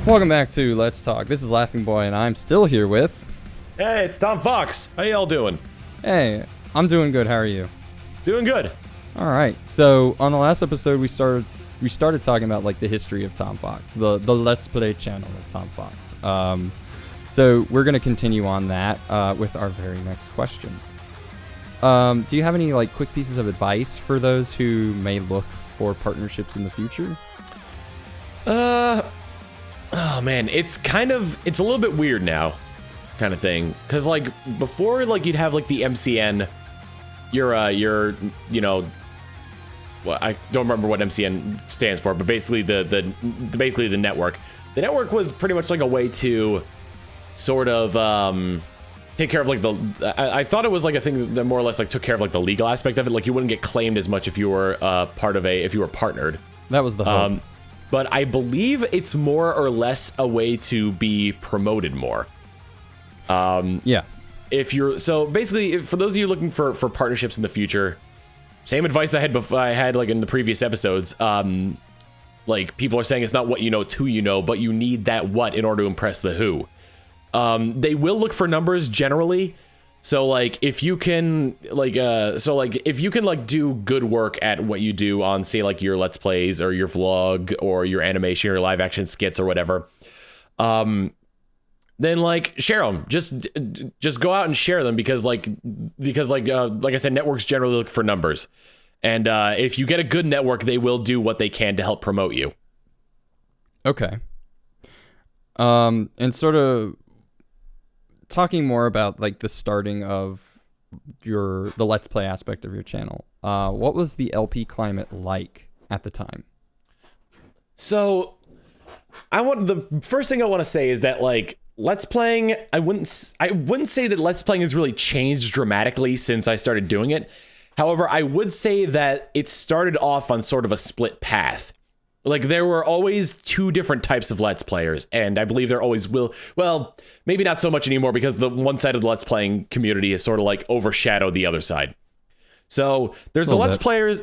Welcome back to Let's Talk. This is Laughingboy, and I'm still here with... Hey, it's Tom Fawkes. How y'all doing? Hey, I'm doing good. How are you? Doing good. All right. So on the last episode, we started talking about like the history of Tom Fawkes, the Let's Play channel of Tom Fawkes. So we're gonna continue on that with our very next question. Do you have any like quick pieces of advice for those who may look for partnerships in the future? Oh man, it's a little bit weird now, kind of thing. Cause like before, like you'd have like the MCN, your well, I don't remember what MCN stands for, but basically basically the network. The network was pretty much like a way to sort of take care of like I thought it was like a thing that more or less like took care of like the legal aspect of it. Like you wouldn't get claimed as much if you were if you were partnered. That was the hope. But I believe it's more or less a way to be promoted more. Yeah. So basically, for those of you looking for partnerships in the future, same advice I had like in the previous episodes. Like people are saying it's not what you know, it's who you know, but you need that what in order to impress the who. They will look for numbers generally. So like if you can do good work at what you do on say like your Let's Plays or your vlog or your animation or live action skits or whatever, then like share them. Just go out and share them because like I said, networks generally look for numbers, and if you get a good network, they will do what they can to help promote you. Okay. And sort of talking more about like the starting of the Let's Play aspect of your channel. What was the LP climate like at the time? So the first thing I want to say is that like Let's Playing, I wouldn't say that Let's Playing has really changed dramatically since I started doing it. However, I would say that it started off on sort of a split path. Like there were always two different types of Let's Players, and I believe there always will. Well, maybe not so much anymore because the one side of the Let's Playing community is sort of like overshadowed the other side. So there's the Let's Players.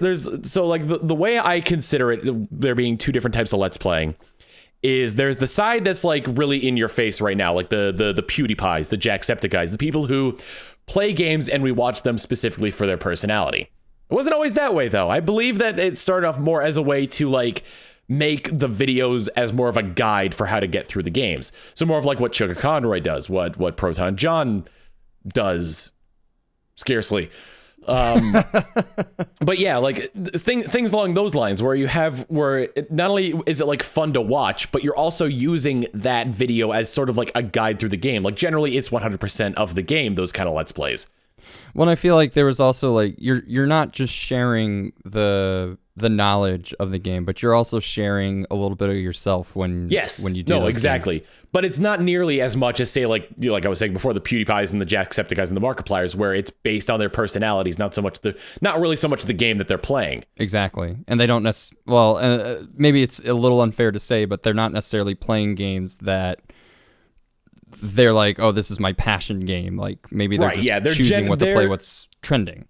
So like the way I consider it, there being two different types of Let's Playing, is there's the side that's like really in your face right now, like the PewDiePies, the Jacksepticeye's, the people who play games and we watch them specifically for their personality. It wasn't always that way though. I believe that it started off more as a way to like make the videos as more of a guide for how to get through the games. So more of like what Sugar Conroy does, what Proton John does, scarcely. But yeah, like things along those lines where not only is it like fun to watch, but you're also using that video as sort of like a guide through the game. Like generally it's 100% of the game, those kind of Let's Plays. Well, I feel like there was also like you're not just sharing the knowledge of the game, but you're also sharing a little bit of yourself when you do those exactly games. But it's not nearly as much as say like I was saying before, the PewDiePies and the Jacksepticeye's and the Markipliers, where it's based on their personalities, not really so much the game that they're playing. Exactly. And they don't maybe it's a little unfair to say, but they're not necessarily playing games that they're like, oh, this is my passion game. Like maybe they're they're choosing what to play, what's trending.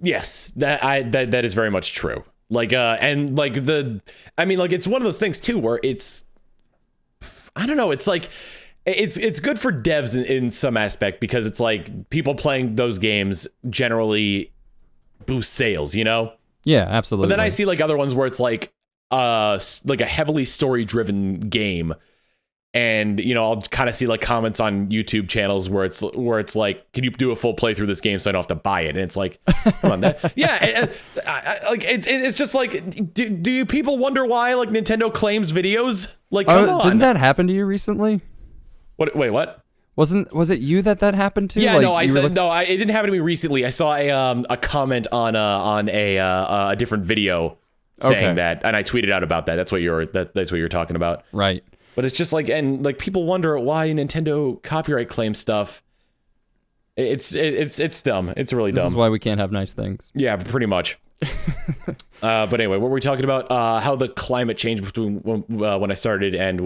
Yes, that is very much true. Like and like it's one of those things too where it's, I don't know, it's like it's good for devs in some aspect because it's like people playing those games generally boost sales, you know? Yeah, absolutely. But then I see like other ones where it's like a heavily story driven game. And, I'll kind of see like comments on YouTube channels where it's like, can you do a full playthrough of this game so I don't have to buy it? And it's like, come on, it's just like, do you people wonder why like Nintendo claims videos? Like, come on. Didn't that happen to you recently? What? Wait, what? Was it you that happened to? Yeah, like, it didn't happen to me recently. I saw a comment on a different video saying that, and I tweeted out about that. That's what you're talking about, right? But it's just like, and like people wonder why Nintendo copyright claims stuff. It's dumb. It's really dumb. This is why we can't have nice things. Yeah, pretty much. But anyway, what were we talking about? How the climate changed between when I started and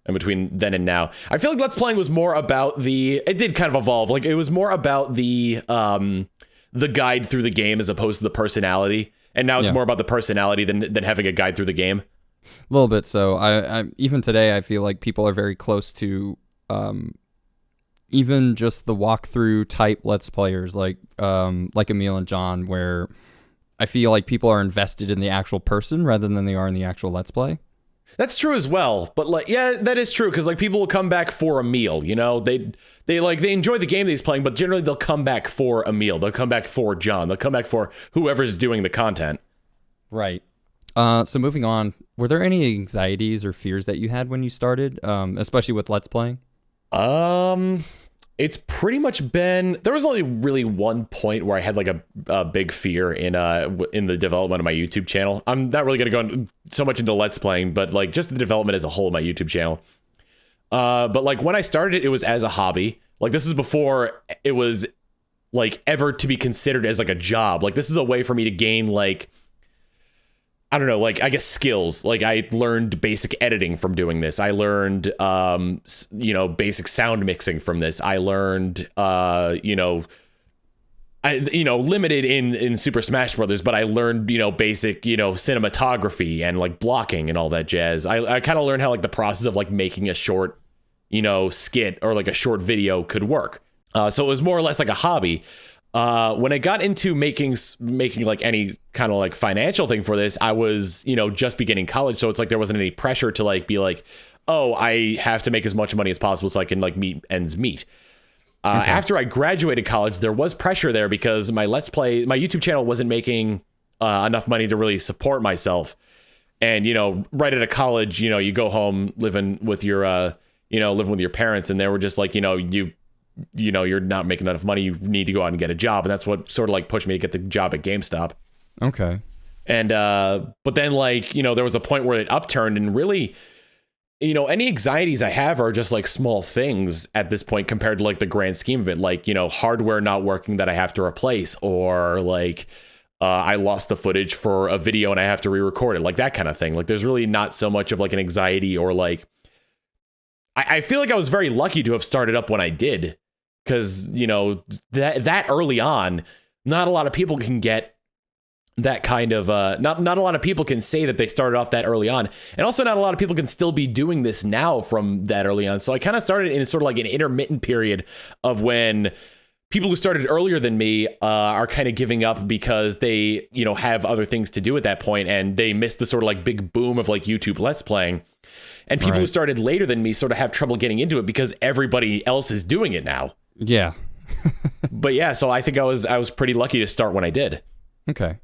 between then and now. I feel like Let's Playing was more about it did kind of evolve. Like it was more about the guide through the game as opposed to the personality. And now it's more about the personality than having a guide through the game. little bit. So I even today I feel like people are very close to even just the walkthrough type Let's Players like Emil and John, where I feel like people are invested in the actual person rather than they are in the actual Let's Play. That's true as well, but like, yeah, that is true because like people will come back for a meal. You know, they enjoy the game that he's playing, but generally they'll come back for a meal. They'll come back for John. They'll come back for whoever's doing the content. Right. So moving on, were there any anxieties or fears that you had when you started, especially with Let's Playing? It's pretty much been, there was only really one point where I had like a big fear in the development of my YouTube channel. I'm not really going to go so much into Let's Playing, but like just the development as a whole of my YouTube channel. But like when I started it was as a hobby. Like this is before it was like ever to be considered as like a job. Like this is a way for me to gain like, I don't know, like I guess skills. Like I learned basic editing from doing this. I learned, basic sound mixing from this. I learned, limited in Super Smash Brothers, but I learned, basic, cinematography and like blocking and all that jazz. I kind of learned how like the process of like making a short, skit or like a short video could work. So it was more or less like a hobby. When I got into making like any kind of like financial thing for this, I was, just beginning college. So it's like there wasn't any pressure to like be like, oh, I have to make as much money as possible so I can like meet ends meet. Okay. After I graduated college, there was pressure there because my YouTube channel wasn't making enough money to really support myself. And, right out of college, you go home living with your parents, and they were just like, you're not making enough money. You need to go out and get a job. And that's what sort of like pushed me to get the job at GameStop. Okay. And, but then like, there was a point where it upturned and really, any anxieties I have are just like small things at this point compared to like the grand scheme of it. Like, hardware not working that I have to replace, or like, I lost the footage for a video and I have to re-record it, like that kind of thing. Like there's really not so much of like an anxiety, or like, I feel like I was very lucky to have started up when I did. Because, that early on, not a lot of people can get that kind of, not a lot of people can say that they started off that early on. And also not a lot of people can still be doing this now from that early on. So I kind of started in sort of like an intermittent period of when people who started earlier than me are kind of giving up because they, have other things to do at that point, and they missed the sort of like big boom of like YouTube Let's Playing. And people who started later than me sort of have trouble getting into it because everybody else is doing it now. Yeah. But yeah, so I think I was pretty lucky to start when I did. Okay.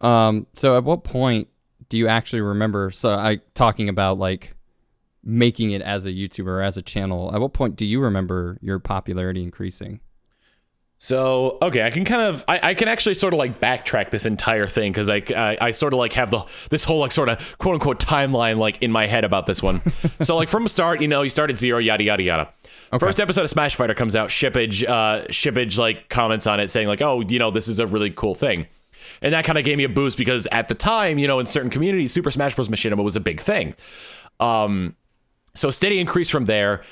So at what point do you actually remember, talking about like making it as a YouTuber, as a channel, at what point do you remember your popularity increasing? So, okay, I can actually sort of like backtrack this entire thing, because I sort of like have this whole like sort of quote unquote timeline like in my head about this one. So like from start, you start at 0, yada, yada, yada. Okay. First episode of Smash Fighter comes out, Shippage like comments on it saying like, oh, this is a really cool thing. And that kind of gave me a boost because at the time, in certain communities, Super Smash Bros. Machinima was a big thing. So steady increase from there.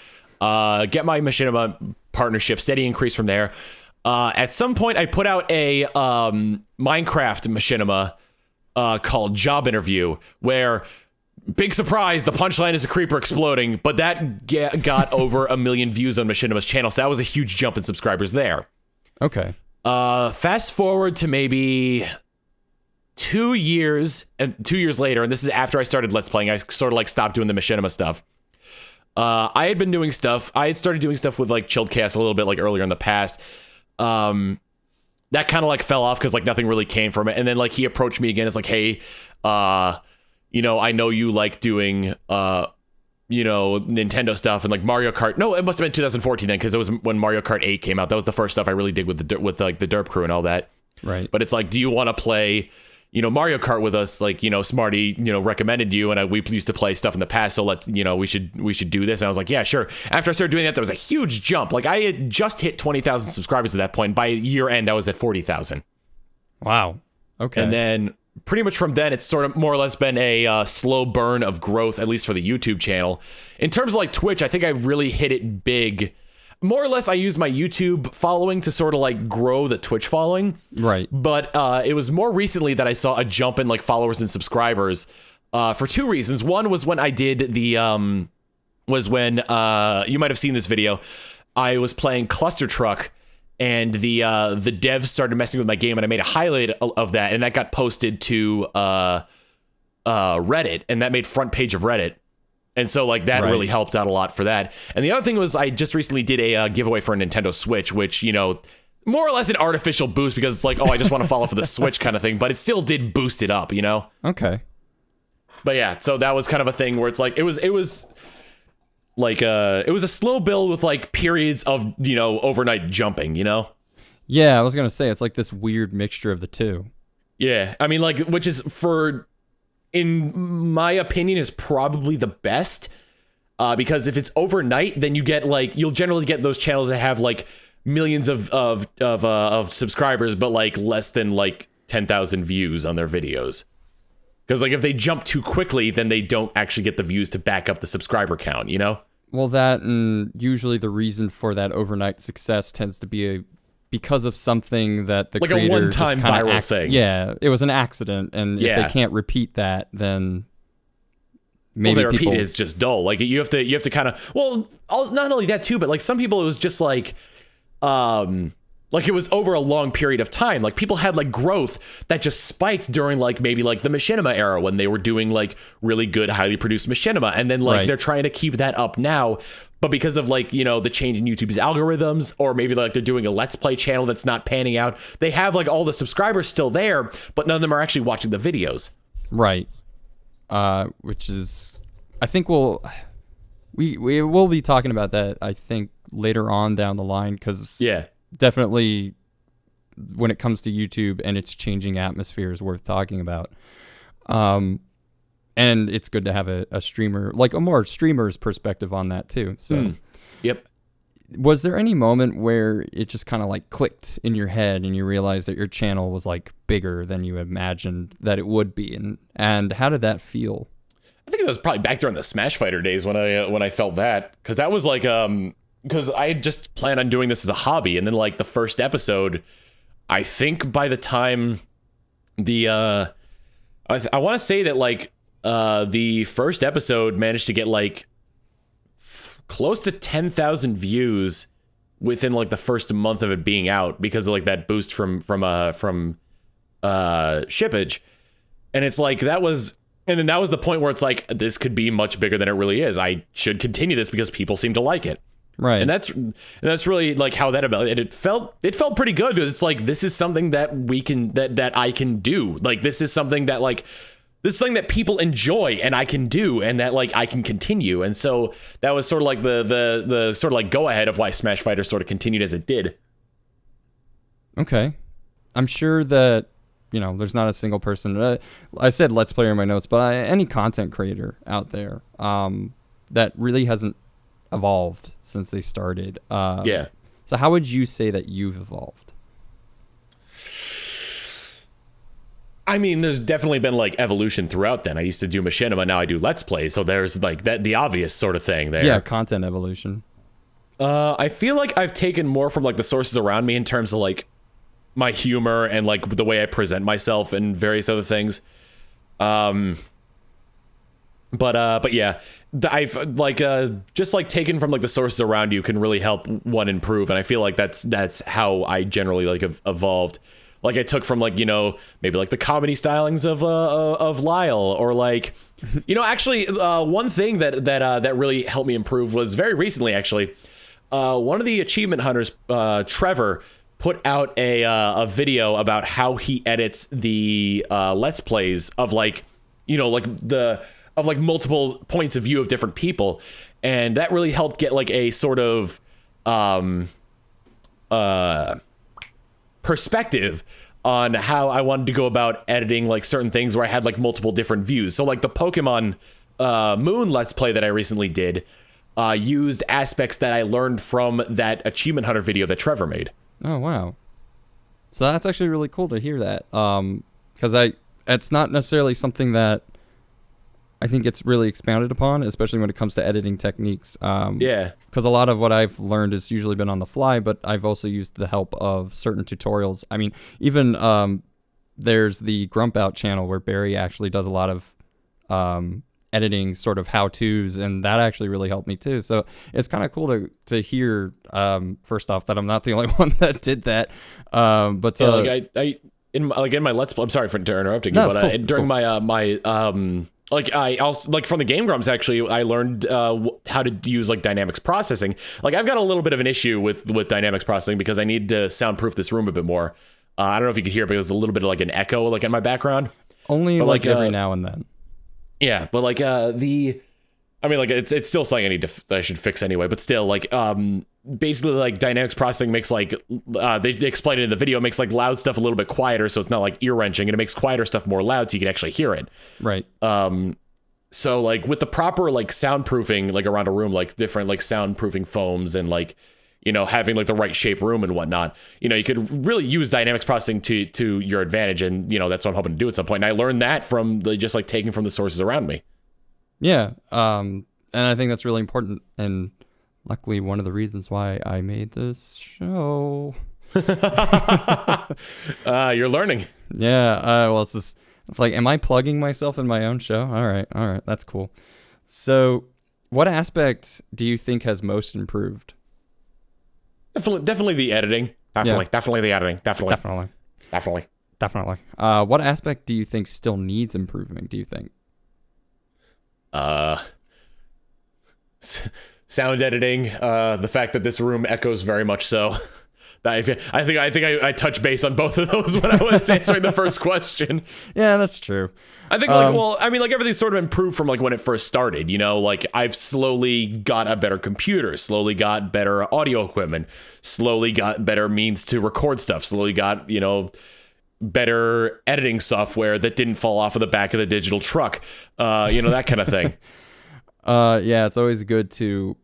Get my Machinima partnership, steady increase from there. At some point, I put out a Minecraft Machinima called Job Interview, where, big surprise, the punchline is a creeper exploding, but that got over 1 million views on Machinima's channel, so that was a huge jump in subscribers there. Okay. Fast forward to maybe 2 years, and 2 years later, and this is after I started Let's Playing, I sort of like stopped doing the Machinima stuff. I had started doing stuff with like Chilled Chaos a little bit like earlier in the past. That kind of like fell off because like nothing really came from it. And then like he approached me again. It's like, hey, I know you like doing, Nintendo stuff and like Mario Kart. No, it must have been 2014 then, because it was when Mario Kart 8 came out. That was the first stuff I really did with like the Derp Crew and all that. Right. But it's like, do you want to play, Mario Kart with us? Like, Smarty, recommended you, and we used to play stuff in the past. So let's, we should do this. And I was like, yeah, sure. After I started doing that, there was a huge jump. Like I had just hit 20,000 subscribers at that point. By year end, I was at 40,000. Wow. Okay. And then pretty much from then, it's sort of more or less been a slow burn of growth, at least for the YouTube channel. In terms of like Twitch, I think I really hit it big. More or less, I used my YouTube following to sort of like grow the Twitch following. Right. But it was more recently that I saw a jump in like followers and subscribers. for two reasons. One was when I did the was when you might have seen this video. I was playing Cluster Truck, and the devs started messing with my game, and I made a highlight of that, and that got posted to Reddit, and that made front page of Reddit. And so like that really helped out a lot for that. And the other thing was I just recently did a giveaway for a Nintendo Switch, which, you know, more or less an artificial boost because it's like, oh, I just want to follow for the Switch kind of thing, but it still did boost it up, you know? Okay. But yeah, so that was kind of a thing where it's like, it was like, it was a slow build with like periods of, you know, overnight jumping, you know? Yeah, I was going to say, it's like this weird mixture of the two. Yeah. I mean, like, which is in my opinion, is probably the best, because if it's overnight, then you get like, you'll generally get those channels that have like millions of subscribers, but like less than like 10,000 views on their videos. Because like if they jump too quickly, then they don't actually get the views to back up the subscriber count, you know? Well, that, and usually the reason for that overnight success tends to be because of something that the like creator a one-time just viral thing. Yeah, it was an accident, and if they can't repeat that, then maybe well, they repeat it, it's just dull. Like you have to kind of, well, not only that too, but like some people it was just like it was over a long period of time. Like people had like growth that just spiked during like maybe like the machinima era when they were doing like really good, highly produced machinima. And then like they're trying to keep that up now. But because of like, you know, the change in YouTube's algorithms, or maybe like they're doing a Let's Play channel that's not panning out, they have like all the subscribers still there, but none of them are actually watching the videos. Right. Which is, I think we will be talking about that, I think, later on down the line, because definitely when it comes to YouTube and its changing atmosphere is worth talking about. And it's good to have a streamer, like a more streamer's perspective on that too. So, Yep. Was there any moment where it just kind of like clicked in your head and you realized that your channel was like bigger than you imagined that it would be? And how did that feel? I think it was probably back during the Smash Fighter days when I felt that, because that was like, because I had just planned on doing this as a hobby. And then like the first episode, I think by the time I want to say that like, the first episode managed to get like close to 10,000 views within like the first month of it being out because of like that boost from shippage. And it's like that was the point where it's like, this could be much bigger than it really is. I should continue this because people seem to like it. Right. And that's really like how that about it. It felt pretty good because it's like, this is something that that I can do. Like, this is something that like, this is something that people enjoy and I can do, and that like I can continue. And so that was sort of like the sort of like go ahead of why Smash Fighter sort of continued as it did. Okay. I'm sure that, you know, there's not a single person, I said Let's Player in my notes, but any content creator out there that really hasn't evolved since they started. So how would you say that you've evolved? I mean, there's definitely been like evolution throughout then. I used to do machinima, now I do Let's Play. So there's like that, the obvious sort of thing there. Yeah, content evolution. I feel like I've taken more from like the sources around me in terms of like my humor and like the way I present myself and various other things. But yeah, I've like just like taken from like the sources around you can really help one improve, and I feel like that's how I generally like have evolved. Like I took from like, you know, maybe like the comedy stylings of Lyle, or like, you know, actually one thing that really helped me improve was very recently actually. One of the achievement hunters, Trevor, put out a video about how he edits the Let's Plays of like, you know, like of like multiple points of view of different people, and that really helped get like a sort of perspective on how I wanted to go about editing like certain things where I had like multiple different views. So like the Pokemon Moon Let's Play that I recently did used aspects that I learned from that achievement hunter video that Trevor made. Oh, wow. So that's actually really cool to hear that. Because it's not necessarily something that I think it's really expounded upon, especially when it comes to editing techniques. Yeah. Because a lot of what I've learned has usually been on the fly, but I've also used the help of certain tutorials. I mean, even there's the Grump Out channel where Barry actually does a lot of editing sort of how-tos, and that actually really helped me too. So it's kind of cool to hear, first off, that I'm not the only one that did that. But in my let's play, I'm sorry for interrupting no, you, but cool. During cool. I also, like, from the game Grumps, actually, I learned how to use like dynamics processing. Like, I've got a little bit of an issue with dynamics processing because I need to soundproof this room a bit more. I don't know if you could hear, but there's a little bit of like an echo like in my background. Only but, like every now and then. Yeah, but like it's still something I should fix anyway. But still, like basically, like, dynamics processing makes like they explain it in the video, makes like loud stuff a little bit quieter, so it's not like ear wrenching, and it makes quieter stuff more loud, so you can actually hear it. Right. So like with the proper like soundproofing, like around a room, like different like soundproofing foams and like, you know, having like the right shape room and whatnot, you know, you could really use dynamics processing to your advantage. And, you know, that's what I'm hoping to do at some point. And I learned that from just like taking from the sources around me. Yeah. And I think that's really important. And luckily, one of the reasons why I made this show. You're learning. Yeah. Well, it's like, am I plugging myself in my own show? All right. That's cool. So what aspect do you think has most improved? Definitely the editing. Definitely the editing. Definitely. What aspect do you think still needs improving, do you think? Sound editing. The fact that this room echoes very much so. I think I touched base on both of those when I was answering the first question. Yeah, that's true. I think like everything's sort of improved from like when it first started, you know, like I've slowly got a better computer, slowly got better audio equipment, slowly got better means to record stuff, slowly got, you know, better editing software that didn't fall off of the back of the digital truck, you know, that kind of thing. Yeah, it's always good to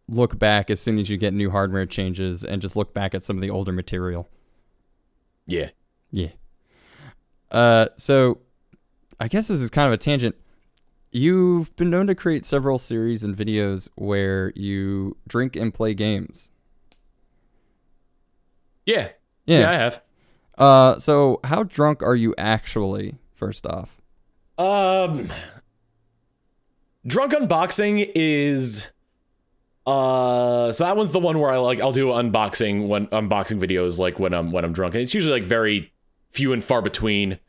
look back as soon as you get new hardware changes and just look back at some of the older material. Yeah. So I guess this is kind of a tangent. You've been known to create several series and videos where you drink and play games. Yeah, I have. So how drunk are you actually, first off? Drunk unboxing is so that one's the one where I'll do unboxing videos like when I'm drunk, and it's usually like very few and far between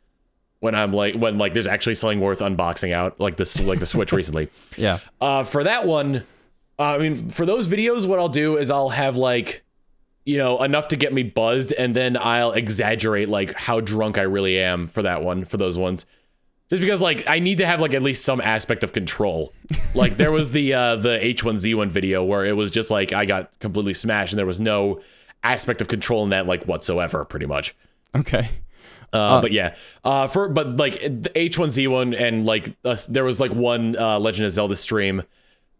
when there's actually something worth unboxing out, like the Switch recently. Yeah. For that one, I mean, for those videos, what I'll do is I'll have like, you know, enough to get me buzzed, and then I'll exaggerate like how drunk I really am for those ones. Just because, like, I need to have, like, at least some aspect of control. Like, there was the H1Z1 video where it was just, like, I got completely smashed, and there was no aspect of control in that, like, whatsoever, pretty much. Okay. But yeah. But, like, the H1Z1 and, like, there was, like, one Legend of Zelda stream.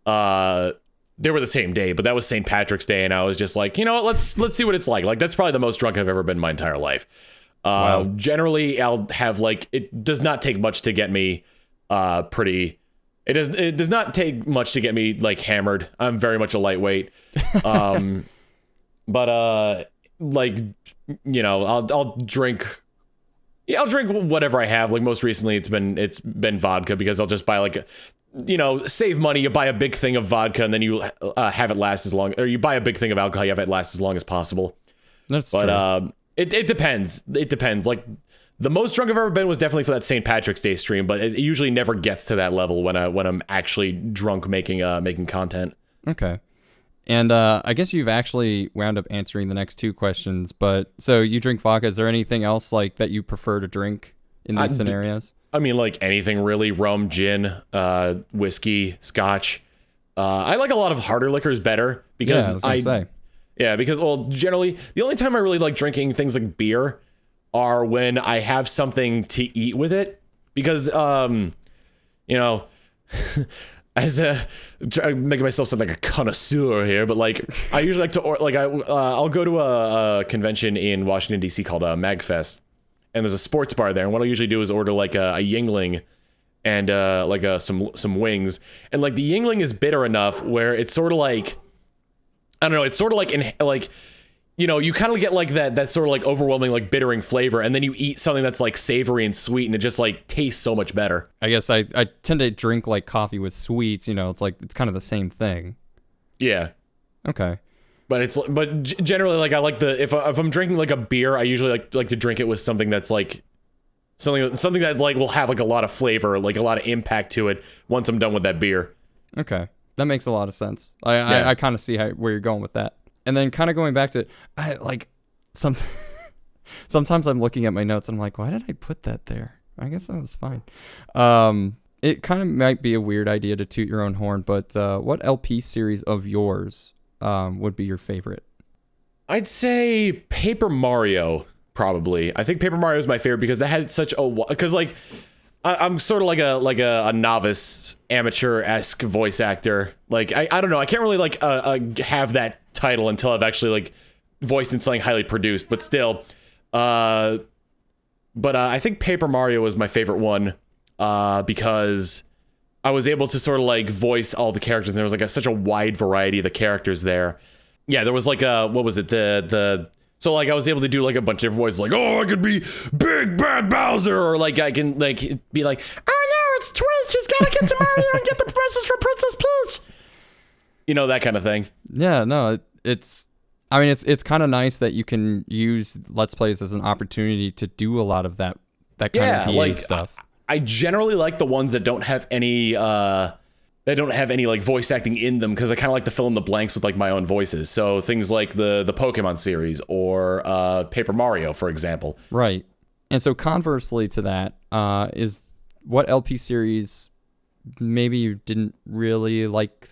They were the same day, but that was St. Patrick's Day, and I was just like, you know what, let's see what it's like. Like, that's probably the most drunk I've ever been in my entire life. Wow. Generally, I'll have like, it does not take much to get me it does not take much to get me like hammered. I'm very much a lightweight. But like, you know, I'll drink whatever I have. Like most recently it's been vodka, because I'll just buy like you know, save money. You buy a big thing of vodka and then you have it last as long, or you buy a big thing of alcohol, you have it last as long as possible. That's true. It depends. It depends. Like the most drunk I've ever been was definitely for that St. Patrick's Day stream, but it usually never gets to that level when I'm actually drunk making content. Okay. And I guess you've actually wound up answering the next two questions, but so you drink vodka. Is there anything else like that you prefer to drink in these scenarios? I mean, like anything really: rum, gin, whiskey, scotch. I like a lot of harder liquors better because well, generally the only time I really like drinking things like beer are when I have something to eat with it, because you know. As I'm making myself sound like a connoisseur here, but like I usually like to I'll go to a convention in Washington D.C. called MagFest, and there's a sports bar there. And what I usually do is order like a Yingling and some wings, and like the Yingling is bitter enough where it's sort of like, I don't know, it's sort of like you know, you kind of get like that sort of like overwhelming, like bittering flavor. And then you eat something that's like savory and sweet and it just like tastes so much better. I guess I tend to drink like coffee with sweets, you know, it's kind of the same thing. Yeah. Okay. But generally, like I like if I'm drinking like a beer, I usually like to drink it with something that's like something that like will have like a lot of flavor, like a lot of impact to it once I'm done with that beer. Okay, that makes a lot of sense. I kind of see where you're going with that. And then kind of going back to sometimes I'm looking at my notes and I'm like, why did I put that there? I guess that was fine. It kind of might be a weird idea to toot your own horn, but what LP series of yours would be your favorite? I'd say Paper Mario, probably. I think Paper Mario is my favorite because that had such because like I'm sort of like a novice amateur-esque voice actor. Like I don't know, I can't really like have that title until I've actually like voiced in something highly produced, but still. I think Paper Mario was my favorite one because I was able to sort of like voice all the characters, and there was like such a wide variety of the characters there. Yeah, there was like what was it, so like I was able to do like a bunch of different voices, like, oh, I could be Big Bad Bowser, or like I can like be like, oh no, it's Twitch, he's gotta get to Mario and get the presents for Princess Peach. You know, that kind of thing. Yeah, no, it's kind of nice that you can use Let's Plays as an opportunity to do a lot of that kind of VA like, stuff. I generally like the ones that don't have any like voice acting in them, because I kind of like to fill in the blanks with like my own voices. So things like the Pokemon series or Paper Mario, for example. Right. And so conversely to that, is what LP series maybe you didn't really like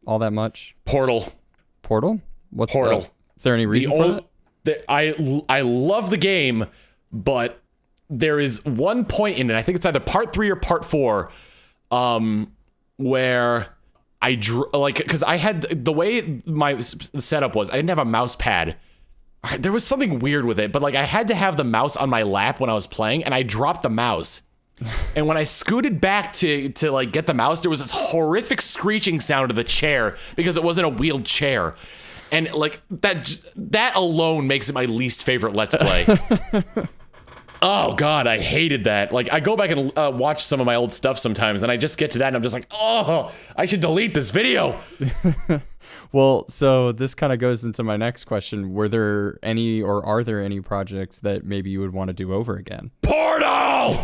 all that much? Portal. What's Portal? Is there any reason for that? I love the game, but there is one point in it, I think it's either part 3 or part 4, where I because I had the way my setup was, I didn't have a mouse pad. There was something weird with it, but like I had to have the mouse on my lap when I was playing, and I dropped the mouse. And when I scooted back to like get the mouse, there was this horrific screeching sound of the chair because it wasn't a wheeled chair. And like that alone makes it my least favorite Let's Play. Oh God, I hated that. Like I go back and watch some of my old stuff sometimes, and I just get to that and I'm just like, oh, I should delete this video. Well, so this kind of goes into my next question. Were there any, or are there any projects that maybe you would want to do over again? Portal!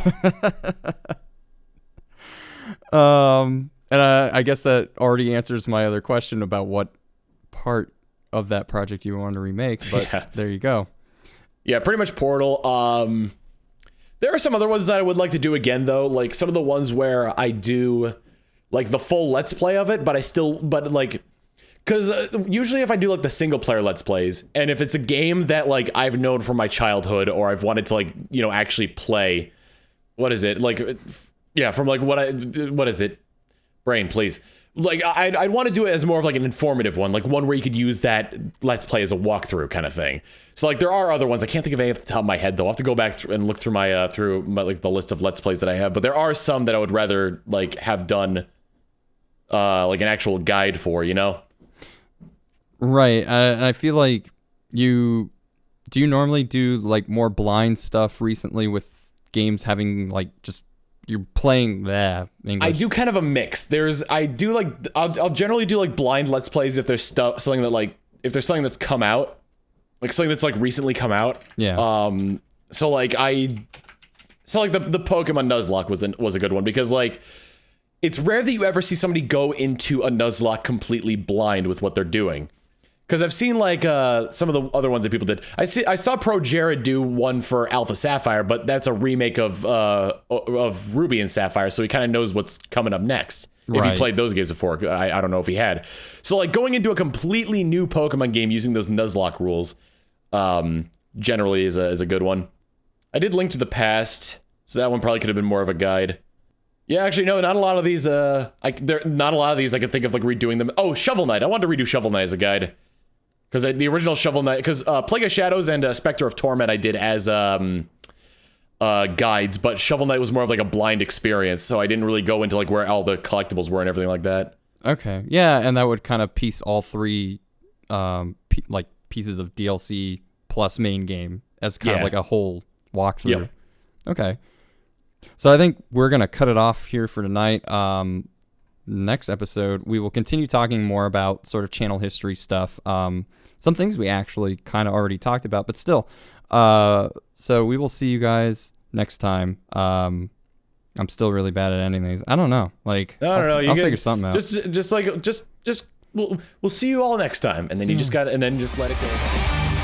And I guess that already answers my other question about what part of that project you want to remake, but yeah. There you go. Yeah, pretty much Portal. There are some other ones that I would like to do again, though. Like some of the ones where I do like the full Let's Play of it, but like, because usually if I do like the single player Let's Plays, and if it's a game that like I've known from my childhood, or I've wanted to like, you know, actually play, what is it? Like, yeah, from like what is it? Brain, please. Like I'd want to do it as more of like an informative one, like one where you could use that Let's Play as a walkthrough kind of thing. So like there are other ones. I can't think of any off the top of my head though. I'll have to go back and look through my like the list of Let's Plays that I have. But there are some that I would rather like have done like an actual guide for, you know? Right. And I feel like do you normally do like more blind stuff recently with games having like just you're playing English? I do kind of a mix. I'll generally do like blind Let's Plays if there's something that's come out, like something that's like recently come out. Yeah. So like the Pokemon Nuzlocke was a good one, because like it's rare that you ever see somebody go into a Nuzlocke completely blind with what they're doing. Because I've seen like some of the other ones that people did. I saw Pro Jared do one for Alpha Sapphire, but that's a remake of Ruby and Sapphire, so he kind of knows what's coming up next. Right. If he played those games before, I don't know if he had. So like going into a completely new Pokemon game using those Nuzlocke rules, generally is a good one. I did Link to the Past, so that one probably could have been more of a guide. Yeah, actually, no, not a lot of these. Not a lot of these I could think of like redoing them. Oh, Shovel Knight. I wanted to redo Shovel Knight as a guide. Because the original Shovel Knight, because Plague of Shadows and Spectre of Torment I did as guides, but Shovel Knight was more of like a blind experience, so I didn't really go into like where all the collectibles were and everything like that. Okay, yeah, and that would kind of piece all three pieces of DLC plus main game as kind of Yeah. like a whole walkthrough. Yep. Okay. So I think we're going to cut it off here for tonight. Next episode, we will continue talking more about sort of channel history stuff. Some things we actually kind of already talked about, but still. So we will see you guys next time. I'm still really bad at ending these. I don't know. Like, I don't know. I'll figure something out. Just we'll see you all next time, and then just let it go.